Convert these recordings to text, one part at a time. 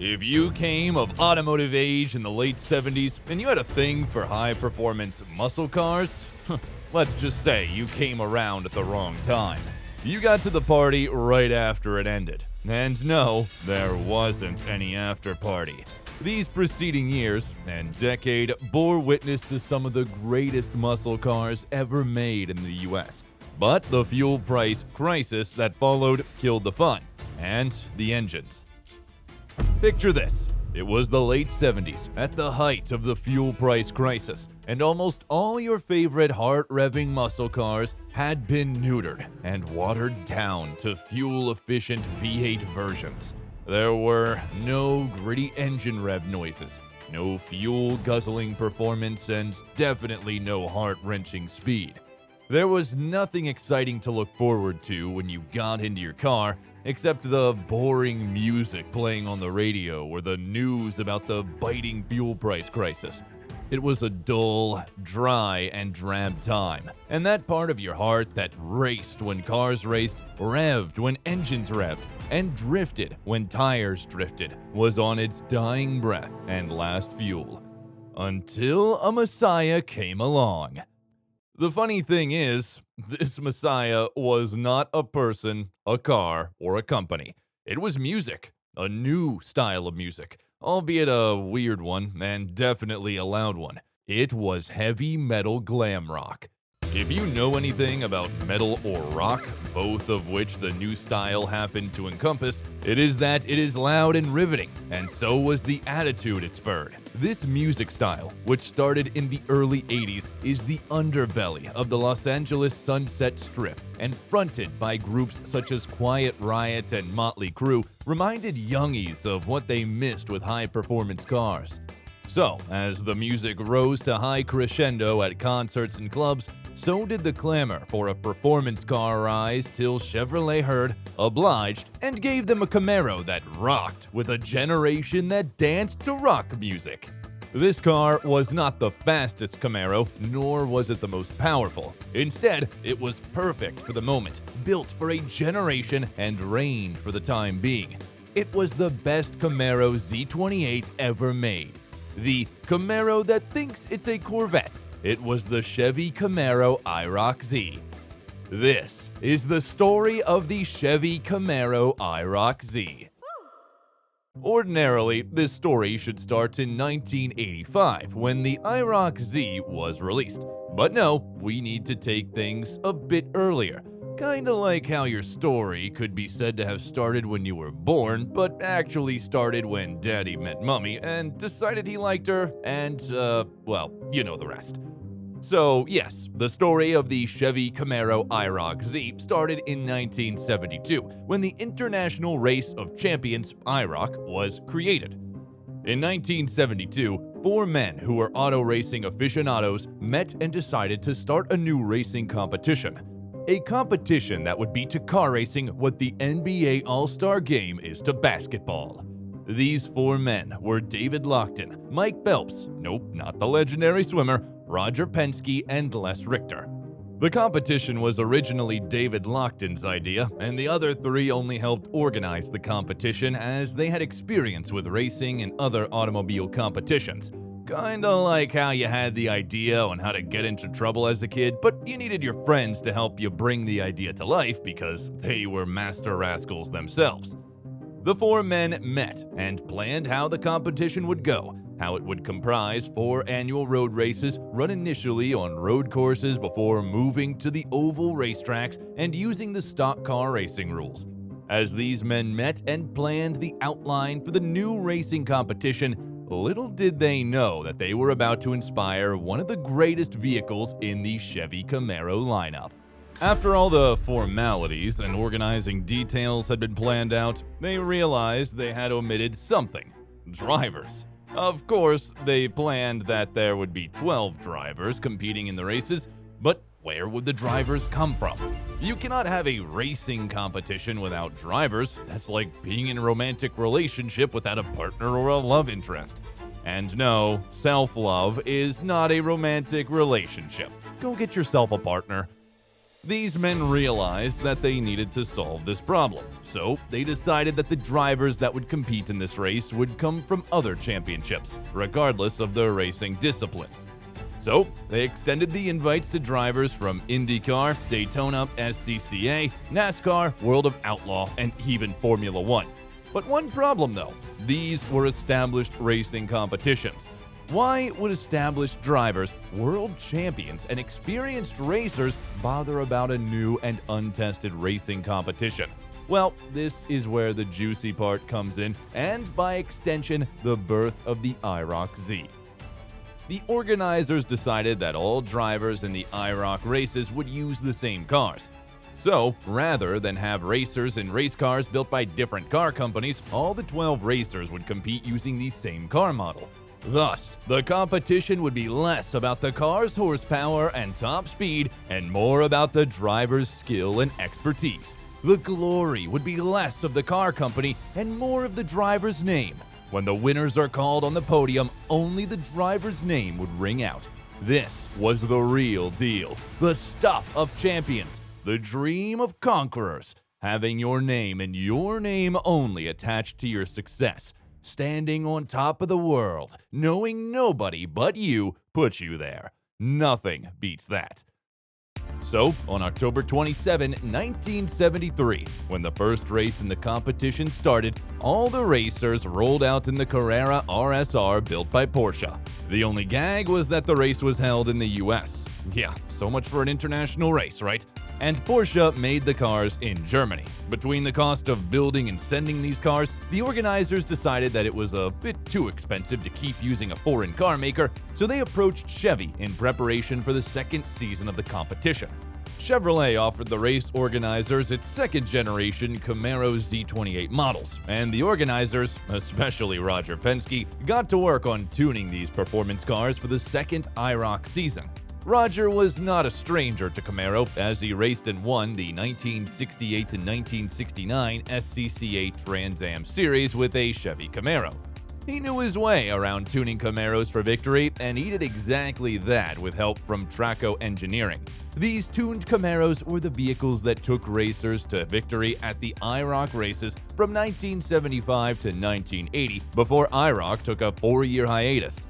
If you came of automotive age in the late 70s and you had a thing for high-performance muscle cars, let's just say you came around at the wrong time. You got to the party right after it ended. And no, there wasn't any after party. These preceding years and decade bore witness to some of the greatest muscle cars ever made in the US. But the fuel price crisis that followed killed the fun and the engines. Picture this. It was the late 70s, at the height of the fuel price crisis, and almost all your favorite heart-revving muscle cars had been neutered and watered down to fuel-efficient V8 versions. There were no gritty engine rev noises, no fuel-guzzling performance, and definitely no heart-wrenching speed. There was nothing exciting to look forward to when you got into your car, except the boring music playing on the radio or the news about the biting fuel price crisis. It was a dull, dry, and drab time, and that part of your heart that raced when cars raced, revved when engines revved, and drifted when tires drifted was on its dying breath and last fuel. Until a messiah came along. The funny thing is, this messiah was not a person, a car, or a company. It was music, a new style of music, albeit a weird one and definitely a loud one. It was heavy metal glam rock. If you know anything about metal or rock, both of which the new style happened to encompass, it is that it is loud and riveting, and so was the attitude it spurred. This music style, which started in the early 80s, is the underbelly of the Los Angeles Sunset Strip, and fronted by groups such as Quiet Riot and Motley Crue, reminded youngies of what they missed with high-performance cars. So, as the music rose to high crescendo at concerts and clubs, so did the clamor for a performance car rise till Chevrolet heard, obliged, and gave them a Camaro that rocked with a generation that danced to rock music. This car was not the fastest Camaro, nor was it the most powerful. Instead, it was perfect for the moment, built for a generation, and reigned for the time being. It was the best Camaro Z28 ever made. The Camaro that thinks it's a Corvette. It was the Chevy Camaro Iroc Z. This is the story of the Chevy Camaro Iroc Z. Ordinarily, this story should start in 1985 when the Iroc Z was released. But no, we need to take things a bit earlier. Kinda like how your story could be said to have started when you were born, but actually started when Daddy met Mummy and decided he liked her, and, well, you know the rest. So, yes, the story of the Chevy Camaro Iroc Z started in 1972, when the International Race of Champions, Iroc, was created. In 1972, 4 men who were auto racing aficionados met and decided to start a new racing competition. A competition that would be to car racing what the NBA All-Star Game is to basketball. These 4 men were David Lockton, Mike Phelps, nope, not the legendary swimmer, Roger Penske, and Les Richter. The competition was originally David Lockton's idea, and the other 3 only helped organize the competition as they had experience with racing and other automobile competitions. Kinda like how you had the idea on how to get into trouble as a kid, but you needed your friends to help you bring the idea to life because they were master rascals themselves. The 4 men met and planned how the competition would go, how it would comprise 4 annual road races run initially on road courses before moving to the oval racetracks and using the stock car racing rules. As these men met and planned the outline for the new racing competition, little did they know that they were about to inspire one of the greatest vehicles in the Chevy Camaro lineup. After all the formalities and organizing details had been planned out, they realized they had omitted something: drivers. Of course, they planned that there would be 12 drivers competing in the races, but where would the drivers come from? You cannot have a racing competition without drivers. That's like being in a romantic relationship without a partner or a love interest. And no, self-love is not a romantic relationship. Go get yourself a partner. These men realized that they needed to solve this problem, so they decided that the drivers that would compete in this race would come from other championships, regardless of their racing discipline. So, they extended the invites to drivers from IndyCar, Daytona, SCCA, NASCAR, World of Outlaw, and even Formula One. But one problem though, these were established racing competitions. Why would established drivers, world champions, and experienced racers bother about a new and untested racing competition? Well, this is where the juicy part comes in, and by extension, the birth of the Iroc Z. The organizers decided that all drivers in the Iroc races would use the same cars. So, rather than have racers in race cars built by different car companies, all the 12 racers would compete using the same car model. Thus, the competition would be less about the car's horsepower and top speed and more about the driver's skill and expertise. The glory would be less of the car company and more of the driver's name. When the winners are called on the podium, only the driver's name would ring out. This was the real deal, the stuff of champions, the dream of conquerors, having your name and your name only attached to your success. Standing on top of the world, knowing nobody but you put you there. Nothing beats that. So, on October 27, 1973, when the first race in the competition started, all the racers rolled out in the Carrera RSR built by Porsche. The only gag was that the race was held in the US. Yeah, so much for an international race, right? And Porsche made the cars in Germany. Between the cost of building and sending these cars, the organizers decided that it was a bit too expensive to keep using a foreign car maker, so they approached Chevy in preparation for the second season of the competition. Chevrolet offered the race organizers its second-generation Camaro Z28 models, and the organizers, especially Roger Penske, got to work on tuning these performance cars for the second Iroc season. Roger was not a stranger to Camaro, as he raced and won the 1968 to 1969 SCCA Trans Am Series with a Chevy Camaro. He knew his way around tuning Camaros for victory, and he did exactly that with help from Traco Engineering. These tuned Camaros were the vehicles that took racers to victory at the Iroc races from 1975 to 1980, before Iroc took a 4-year hiatus.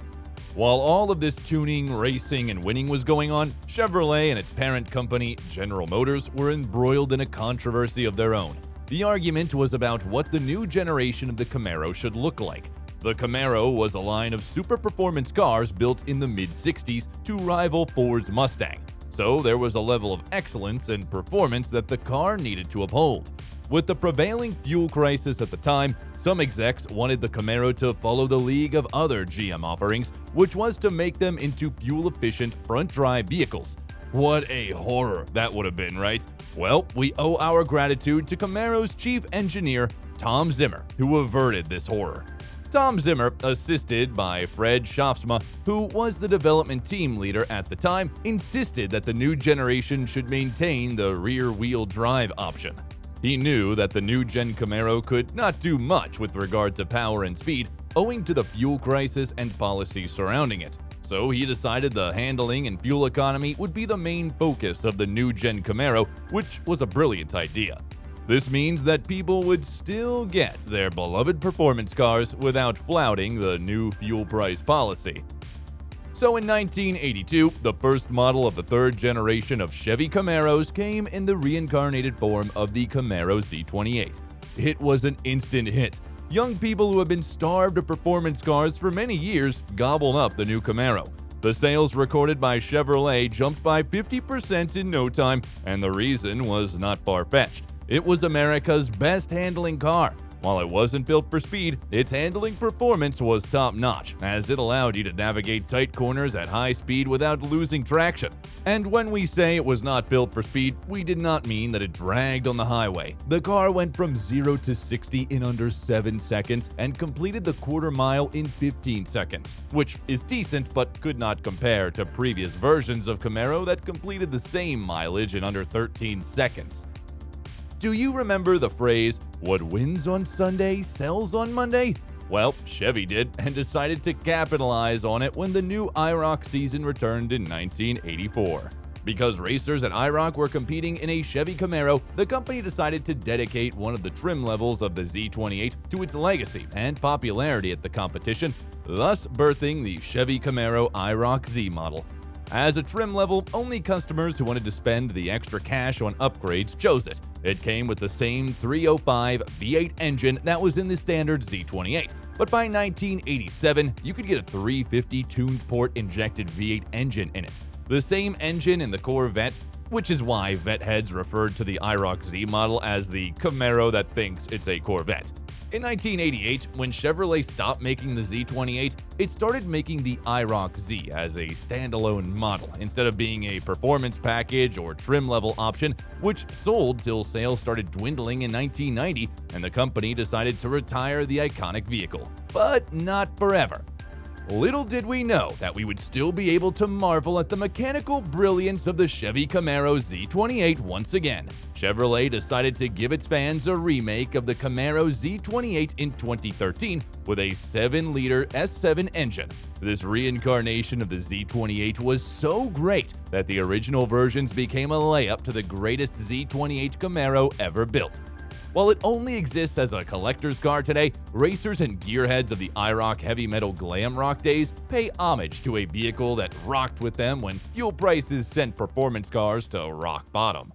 While all of this tuning, racing, and winning was going on, Chevrolet and its parent company, General Motors, were embroiled in a controversy of their own. The argument was about what the new generation of the Camaro should look like. The Camaro was a line of super performance cars built in the mid-60s to rival Ford's Mustang, so there was a level of excellence and performance that the car needed to uphold. With the prevailing fuel crisis at the time, some execs wanted the Camaro to follow the league of other GM offerings, which was to make them into fuel-efficient front-drive vehicles. What a horror that would have been, right? Well, we owe our gratitude to Camaro's chief engineer, Tom Zimmer, who averted this horror. Tom Zimmer, assisted by Fred Schaafsma, who was the development team leader at the time, insisted that the new generation should maintain the rear-wheel drive option. He knew that the new-gen Camaro could not do much with regard to power and speed, owing to the fuel crisis and policies surrounding it. So he decided the handling and fuel economy would be the main focus of the new-gen Camaro, which was a brilliant idea. This means that people would still get their beloved performance cars without flouting the new fuel price policy. So in 1982, the first model of the third generation of Chevy Camaros came in the reincarnated form of the Camaro Z28. It was an instant hit. Young people who have been starved of performance cars for many years gobbled up the new Camaro. The sales recorded by Chevrolet jumped by 50% in no time, and the reason was not far-fetched. It was America's best handling car. While it wasn't built for speed, its handling performance was top-notch, as it allowed you to navigate tight corners at high speed without losing traction. And when we say it was not built for speed, we did not mean that it dragged on the highway. The car went from 0 to 60 in under 7 seconds and completed the quarter mile in 15 seconds, which is decent but could not compare to previous versions of Camaro that completed the same mileage in under 13 seconds. Do you remember the phrase, "What wins on Sunday sells on Monday"? Well, Chevy did, and decided to capitalize on it when the new Iroc season returned in 1984. Because racers at Iroc were competing in a Chevy Camaro, the company decided to dedicate one of the trim levels of the Z28 to its legacy and popularity at the competition, thus birthing the Chevy Camaro Iroc Z model. As a trim level, only customers who wanted to spend the extra cash on upgrades chose it. It came with the same 305 V8 engine that was in the standard Z28, but by 1987, you could get a 350 tuned port injected V8 engine in it. The same engine in the Corvette, which is why vet heads referred to the Iroc Z model as the Camaro that thinks it's a Corvette. In 1988, when Chevrolet stopped making the Z28, it started making the Iroc Z as a standalone model instead of being a performance package or trim level option, which sold till sales started dwindling in 1990 and the company decided to retire the iconic vehicle. But not forever. Little did we know that we would still be able to marvel at the mechanical brilliance of the Chevy Camaro Z28 once again. Chevrolet decided to give its fans a remake of the Camaro Z28 in 2013 with a 7-liter S7 engine. This reincarnation of the Z28 was so great that the original versions became a layup to the greatest Z28 Camaro ever built. While it only exists as a collector's car today, racers and gearheads of the Iroc heavy metal glam rock days pay homage to a vehicle that rocked with them when fuel prices sent performance cars to rock bottom.